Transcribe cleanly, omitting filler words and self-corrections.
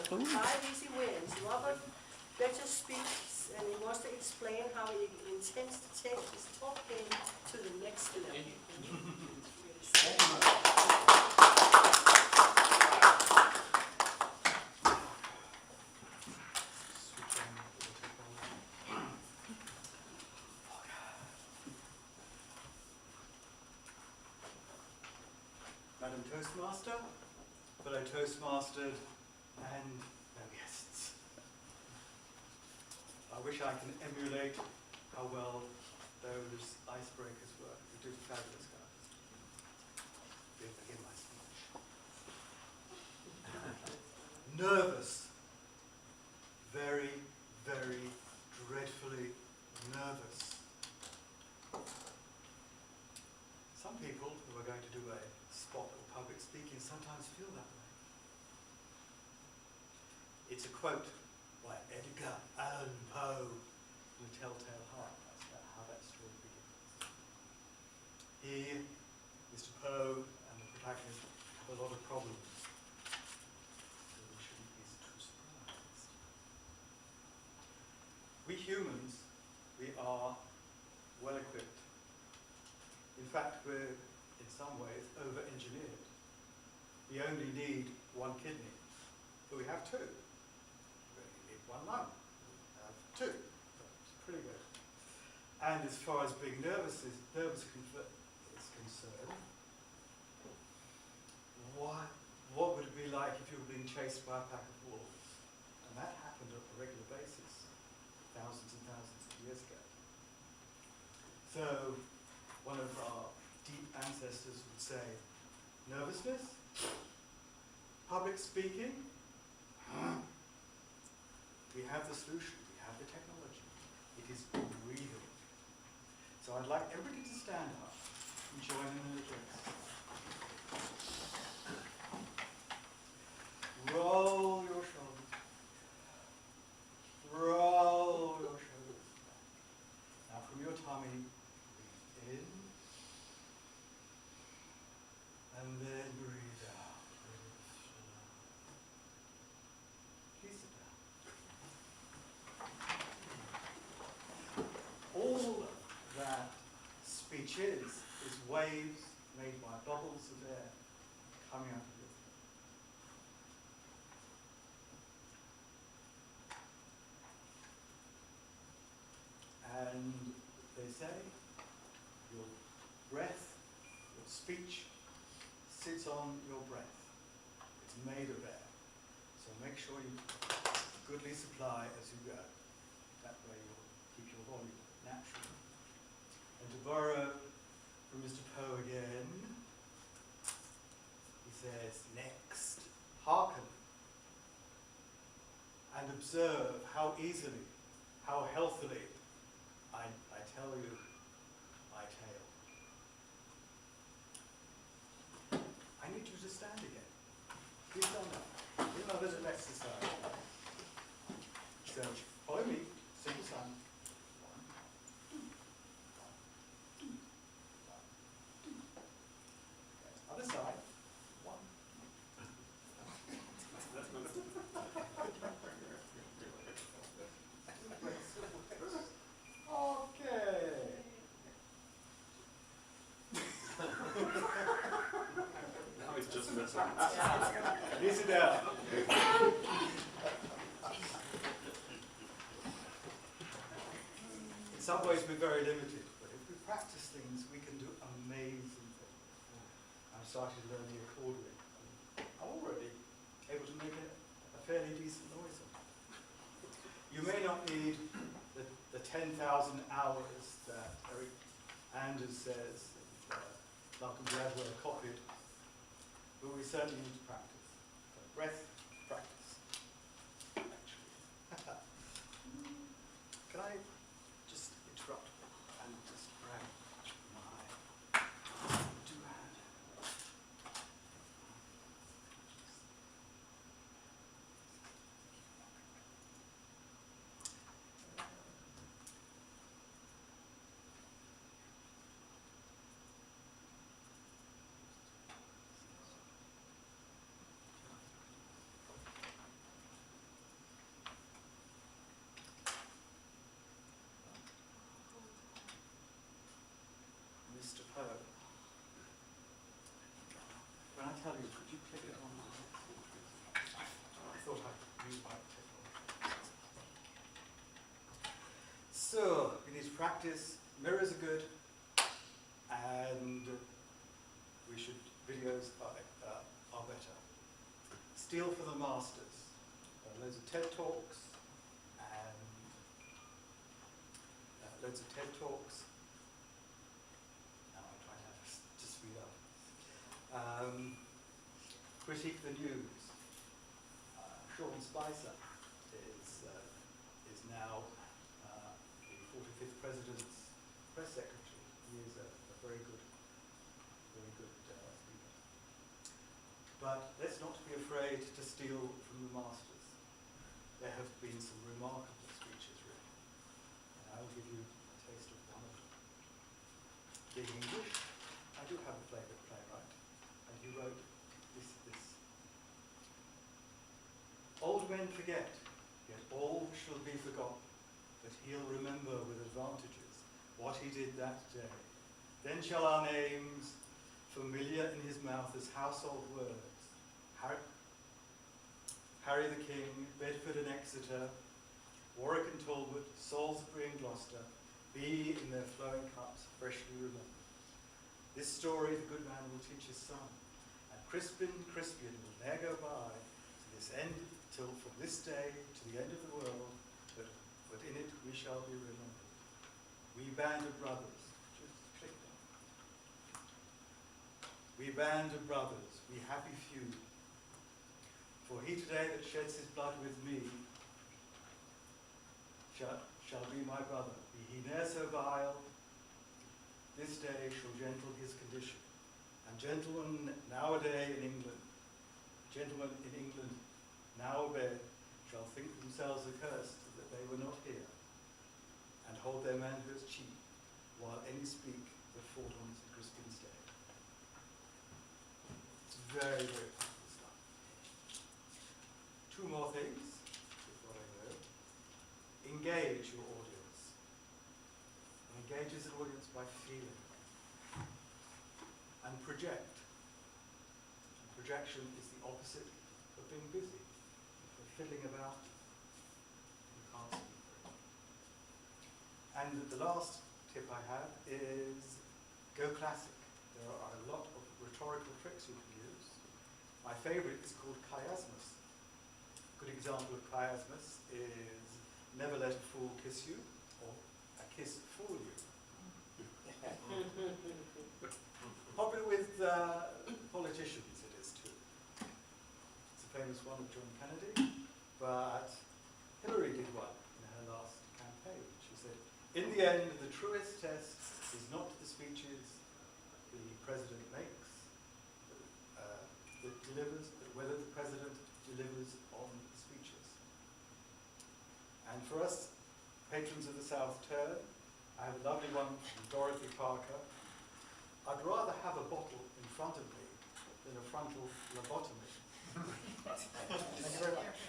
5 easy wins. Robert Better speaks and he wants to explain how he intends to take his talk game to the next level. Madam Toastmaster, fellow Toastmastered, and no guests. I wish I can emulate how well those icebreakers work. They do fabulous, guys. Begin my speech. Nervous. Very, very dreadfully nervous. Some people who are going to do a spot or public speaking sometimes feel that way. It's a quote by Edgar Allan Poe in The Telltale Heart. That's about how that story begins. He, Mr. Poe, and the protagonist have a lot of problems, so we shouldn't be too surprised. We humans, we are well equipped. In fact, we're in some ways over-engineered. We only need one kidney, but we have two. We only need one lung, we have two. So it's pretty good. And as far as being nervous is concerned, what would it be like if you were being chased by a pack of wolves? And that happened on a regular basis, thousands and thousands of years ago. So one of our deep ancestors would say, nervousness, public speaking, we have the solution, we have the technology. It is breathing. So I'd like everybody to stand up and join in an address. Roll your shoulders. Roll your shoulders back. Now from your tummy, breathe in. And then breathe out. Please sit down. All that speech is waves made by bubbles of air coming out of your throat. And they say your breath, your speech, sits on your breath. It's made of air. So make sure you goodly supply as you go. That way you'll keep your volume natural. And to borrow from Mr. Poe again, he says, next, hearken and observe how easily, how healthily I tell you my tale. I need you to stand again. Please stand up. Give a little exercise. So, follow me. Sing the song. 1, 2, 1, 2, 1, 2. Other side. 1. Okay. Now he's just messing. Please sit down. In some ways we're very limited, but if we practice things, we can do amazing things. I've started learning accordion. I'm already able to make a fairly decent noise of it. You may not need the 10,000 hours that Eric Anders says Malcolm Gladwell copied, but we certainly need to practice. So breath, practice. Actually. Can I just interrupt and just grab my two-hand? steal for the masters. Loads of TED Talks and loads of TED Talks. Now I'm trying to speed up. Critique the news. Sean Spicer is now the 45th President's press secretary. He is a very good speaker. But let's not be afraid to steal from the masters. There have been some remarkable speeches written, and I'll give you a taste of one of them. Being English, I do have a favourite playwright, and he wrote this. Old men forget, yet all shall be forgotten, but he'll remember with advantages what he did that day. Then shall our names, familiar in his mouth as household words, Harry the King, Bedford and Exeter, Warwick and Talbot, Salisbury and Gloucester, be in their flowing cups freshly remembered. This story the good man will teach his son, and Crispin will ne'er go by to this end, till from this day to the end of the world, but in it we shall be remembered. We band of brothers, just click down. We band of brothers, we happy few, for he today that sheds his blood with me shall be my brother. Be he ne'er so vile, this day shall gentle his condition. And gentlemen nowadays in England, now abed, shall think themselves accursed that they were not here, and hold their manhoods cheap, while any speak that fought on St. Crispin's day. It's very, very powerful stuff. Two more things, is what I know. Engage your audience. And engages an audience by feeling. And project. And projection is the opposite of being busy. If we're fiddling about, you can't speak very well. And the last tip I have is go classic. There are a lot of rhetorical tricks you can use. My favourite is called chiasmus. A good example of chiasmus is never let a fool kiss you, or a kiss fool you. Popular with politicians, it is too. It's a famous one of John Kennedy, but Hillary did one in her last campaign. She said, in the end, the truest test is not the speeches the president makes, that delivers, but whether the president delivers on the speeches. And for us, patrons of the South Turn, I have a lovely one from Dorothy Parker. I'd rather have a bottle in front of me than a frontal lobotomy. Thank you very much.